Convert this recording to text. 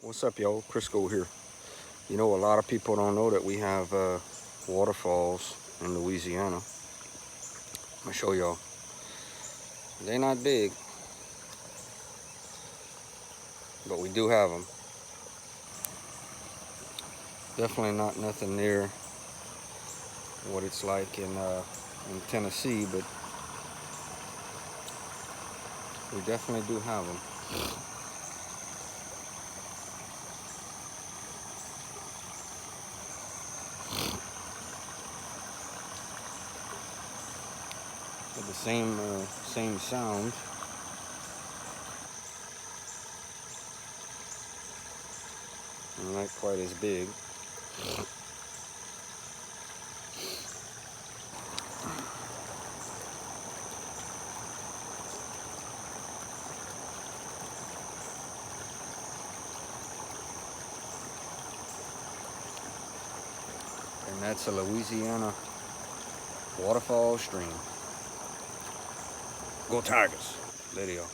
What's up, y'all? Crisco here. You know, a lot of people don't know that we have waterfalls in Louisiana. I'm gonna show y'all. They're not big, but we do have them. Definitely not nothing near what it's like in Tennessee, but we definitely do have them. With the same sound. And not quite as big. And that's a Louisiana waterfall stream. Go Tigers! Video.